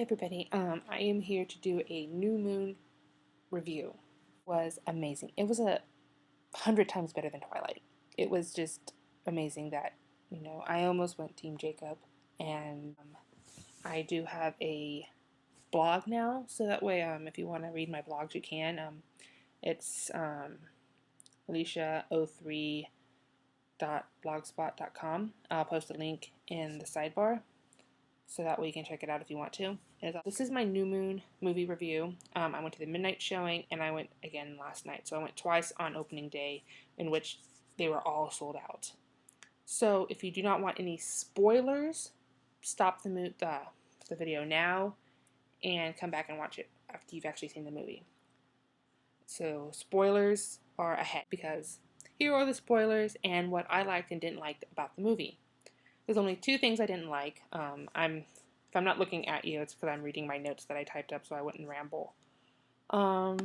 everybody, I am here to do a New Moon review. It was amazing. It was 100 times better than Twilight. It was just amazing that, I almost went Team Jacob, and I do have a blog now, so that way, if you want to read my blogs, you can. It's Alisha03.blogspot.com. I'll post a link in the sidebar, so that way you can check it out if you want to. This is my New Moon movie review. I went to the midnight showing, and I went again last night. So I went twice on opening day, in which they were all sold out. So if you do not want any spoilers, stop the video now and come back and watch it after you've actually seen the movie. So spoilers are ahead, because here are the spoilers and what I liked and didn't like about the movie. There's only 2 things I didn't like. If I'm not looking at you, it's because I'm reading my notes that I typed up so I wouldn't ramble. The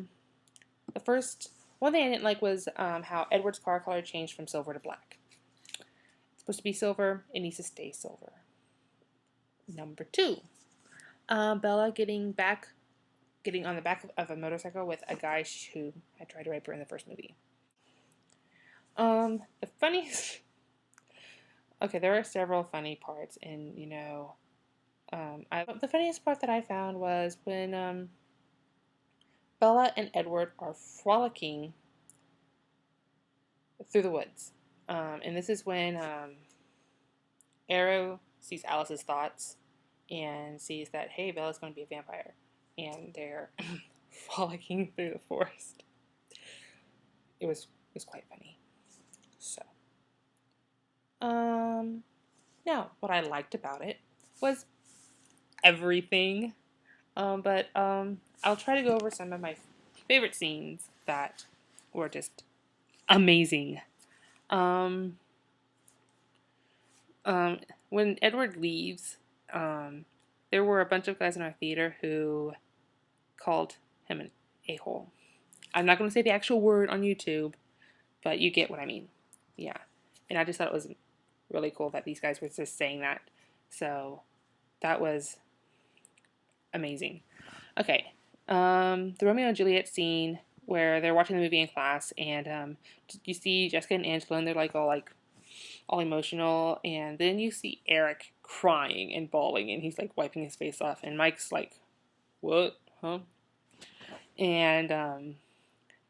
first one thing I didn't like was how Edward's car color changed from silver to black. It's supposed to be silver. It needs to stay silver. Number 2, Bella getting on the back of a motorcycle with a guy who had tried to rape her in the first movie. The funniest... Okay, there are several funny parts, and the funniest part that I found was when Bella and Edward are frolicking through the woods, and this is when Arrow sees Alice's thoughts and sees that, hey, Bella's going to be a vampire, and they're frolicking through the forest. It was quite funny. So. Now, what I liked about it was everything, but I'll try to go over some of my favorite scenes that were just amazing. When Edward leaves, there were a bunch of guys in our theater who called him an a-hole. I'm not going to say the actual word on YouTube, but you get what I mean. Yeah. And I just thought it was really cool that these guys were just saying that. So that was amazing. Okay. The Romeo and Juliet scene where they're watching the movie in class, and you see Jessica and Angela, and they're all emotional, and then you see Eric crying and bawling, and he's wiping his face off, and Mike's like, what? Huh? And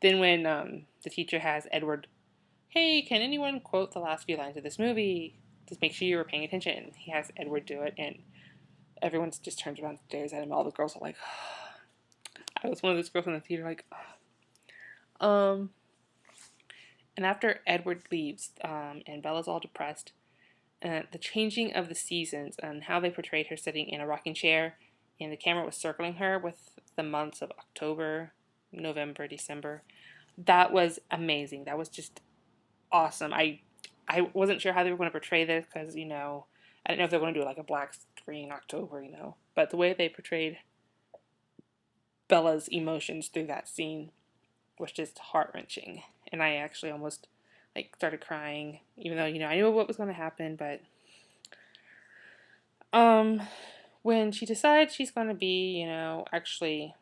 then when the teacher has Edward, hey, can anyone quote the last few lines of this movie? Just make sure you were paying attention. And he has Edward do it, and everyone just turns around and stares at him. All the girls are like, I was one of those girls in the theater, like, And after Edward leaves, and Bella's all depressed, the changing of the seasons and how they portrayed her sitting in a rocking chair, and the camera was circling her with the months of October, November, December. That was amazing. That was just awesome. I wasn't sure how they were going to portray this, because, I didn't know if they were going to do a black screen October, But the way they portrayed Bella's emotions through that scene was just heart-wrenching. And I actually almost, started crying, even though, I knew what was going to happen, but when she decides she's going to be, actually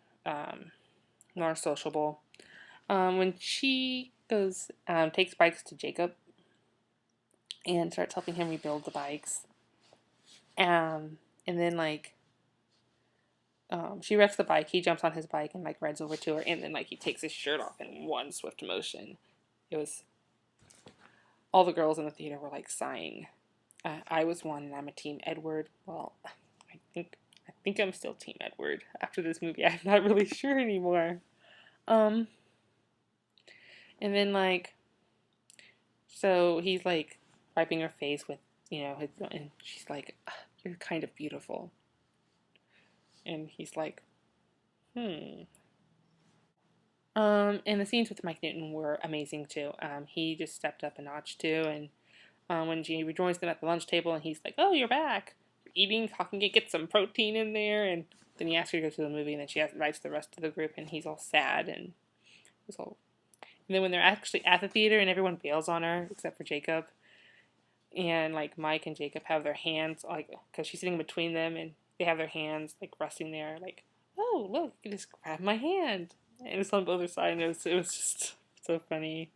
more sociable, when she goes, takes bikes to Jacob and starts helping him rebuild the bikes. And then, she wrecks the bike. He jumps on his bike and, rides over to her. And then, he takes his shirt off in one swift motion. It was... All the girls in the theater were, sighing. I was one, and I'm a Team Edward. Well, I think I'm still Team Edward after this movie. I'm not really sure anymore. And then, so he's, wiping her face with, and she's like, you're kind of beautiful. And he's like, And the scenes with Mike Newton were amazing, too. He just stepped up a notch, too, and when she rejoins them at the lunch table, and he's like, oh, you're back. You're eating, how can you get some protein in there? And then he asks her to go to the movie, and then she invites the rest of the group, and he's all sad, and it's all... And then when they're actually at the theater, and everyone bails on her, except for Jacob, and, Mike and Jacob have their hands, because she's sitting between them, and they have their hands like resting there, like, oh look, you can just grab my hand, and it's on the other side. And it was just so funny.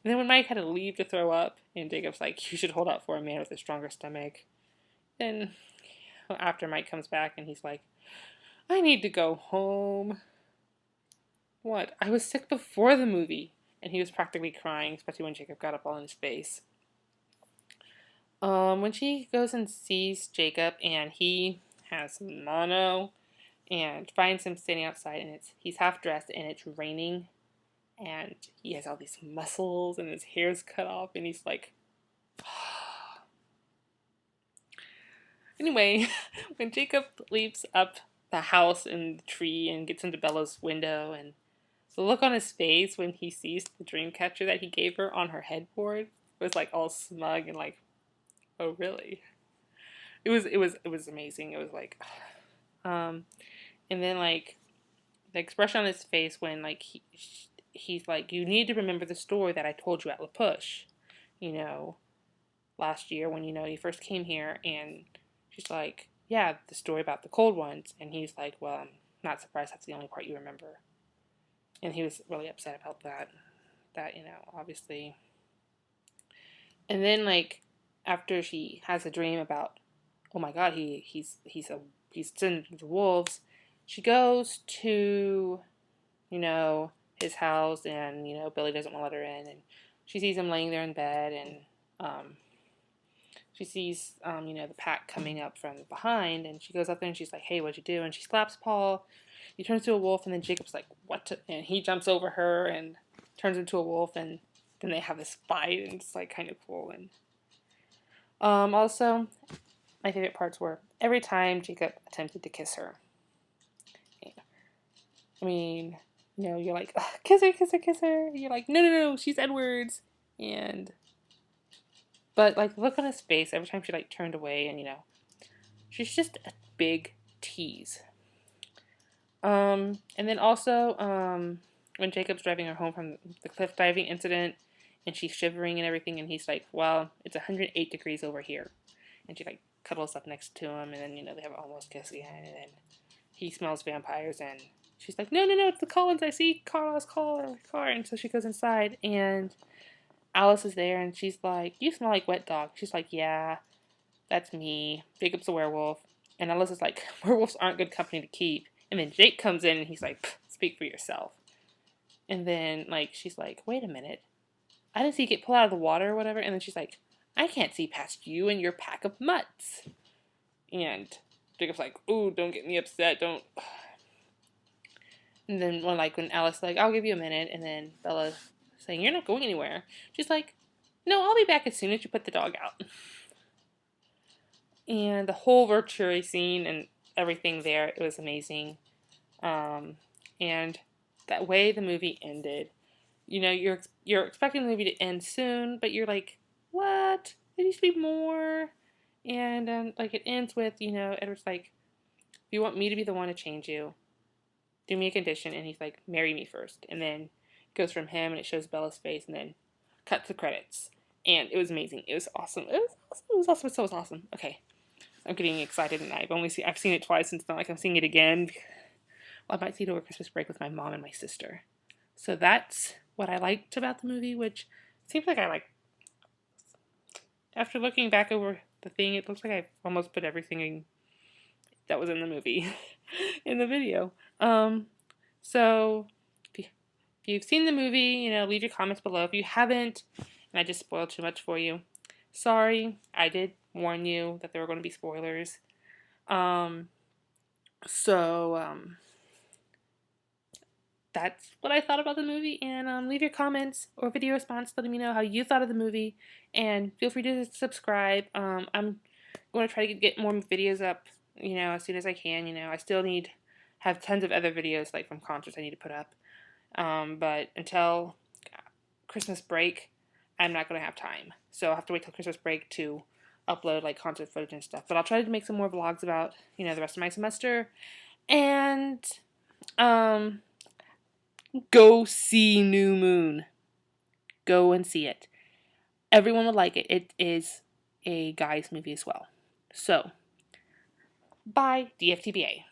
And then when Mike had to leave to throw up, and Jacob's like, you should hold out for a man with a stronger stomach. Then after Mike comes back and he's like, I need to go home. What? I was sick before the movie. And he was practically crying, especially when Jacob got up all in his face. When she goes and sees Jacob and he has mono and finds him standing outside and he's half dressed and it's raining and he has all these muscles and his hair's cut off and he's like, anyway, when Jacob leaps up the house and the tree and gets into Bella's window and the look on his face when he sees the dream catcher that he gave her on her headboard was like all smug and like, oh really? It was amazing. It was like, and then like the expression on his face when like he's like, you need to remember the story that I told you at La Push, you know, last year when you first came here, and she's like, yeah, the story about the cold ones, and he's like, well, I'm not surprised that's the only part you remember, and he was really upset about that obviously. And then like after she has a dream about, oh my god, he's sending the wolves, she goes to his house, and Billy doesn't want to let her in, and she sees him laying there in bed, and she sees the pack coming up from behind, and she goes up there and she's like, hey, what'd you do? And she slaps Paul. He turns into a wolf, and then Jacob's like, and he jumps over her and turns into a wolf, and then they have this fight, and it's like kind of cool. And also my favorite parts were every time Jacob attempted to kiss her. I mean, you're like, kiss her, kiss her, kiss her. You're like, no, she's Edward's. But like, look on his face every time she like turned away, and she's just a big tease. And then also, when Jacob's driving her home from the cliff diving incident, and she's shivering and everything, and he's like, well, it's 108 degrees over here. And she like cuddles up next to him, and then they have an almost kiss again, and then he smells vampires, and she's like, no, it's the Collins, I see Carla's car. And so she goes inside, and Alice is there, and she's like, you smell like wet dog. She's like, yeah, that's me. Jacob's a werewolf. And Alice is like, werewolves aren't good company to keep. And then Jake comes in, and he's like, speak for yourself. And then like she's like, wait a minute, I didn't see you get pulled out of the water or whatever. And then she's like, I can't see past you and your pack of mutts. And Jacob's like, ooh, don't get me upset, don't. And then when Alice like, I'll give you a minute, and then Bella's saying, you're not going anywhere. She's like, no, I'll be back as soon as you put the dog out. And the whole Virtuary scene and everything there, it was amazing. And that way the movie ended, you're expecting the movie to end soon, but you're like, what? There needs to be more. And like it ends with, Edward's like, if you want me to be the one to change you, do me a condition. And he's like, marry me first. And then it goes from him, and it shows Bella's face, and then cut to credits. And it was amazing. It was awesome. It was awesome. Okay, I'm getting excited, and I've seen it twice, and it's not like I'm seeing it again. Well, I might see it over Christmas break with my mom and my sister. So that's what I liked about the movie, which seems like I like. After looking back over the thing, it looks like I almost put everything that was in the movie in the video. So if you've seen the movie, leave your comments below. If you haven't, and I just spoiled too much for you, sorry. I did warn you that there were going to be spoilers. That's what I thought about the movie, and leave your comments or video response letting me know how you thought of the movie, and feel free to subscribe. I'm going to try to get more videos up, as soon as I can. I still have tons of other videos like from concerts I need to put up, but until Christmas break, I'm not going to have time, so I'll have to wait till Christmas break to upload like concert footage and stuff. But I'll try to make some more vlogs about the rest of my semester, and go see New Moon. Go and see it. Everyone would like it. It is a guy's movie as well. So, Bye, DFTBA.